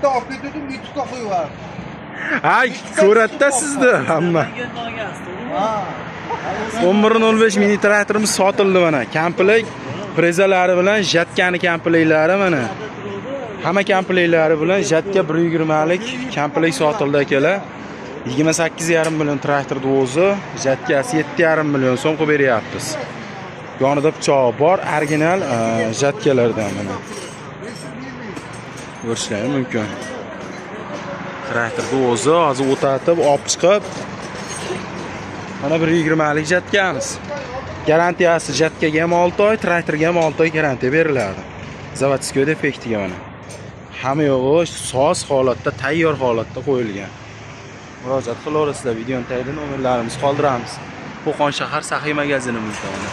bitta olib ketdim, YouTube'ga qo'yib yubordim. Ha, ko'ratda sizni hamma. Ha. 11:05 mini traktorimiz sotildi mana. Komplet prezalari bilan jatkani kompletlari mana. Hamma kompletlari bilan jatka 120 lik komplet sotildi akalar. 28,5 million traktorning o'zi, jatkasi 7,5 million so'm qilib beryapmiz. Yonida pichog'i bor, original jatkalardan mana. Ko'rishingiz mumkin. Traktorning o'zi hozir o'tatib, olib chiqib mana 120 lik jatkamiz. Garantiyasi jatkaga ham 6 oy, traktorga ham 6 oy garantiya beriladi. Zavodskiy defektiga mana. Hamma yo'g'i soz holatda, tayyor holatda qo'yilgan. Murojaat qilaverasizlar, videoning tagida nomerlarimizni qoldiramiz. Qo'qon shahar Saxiy magazinimizda mana.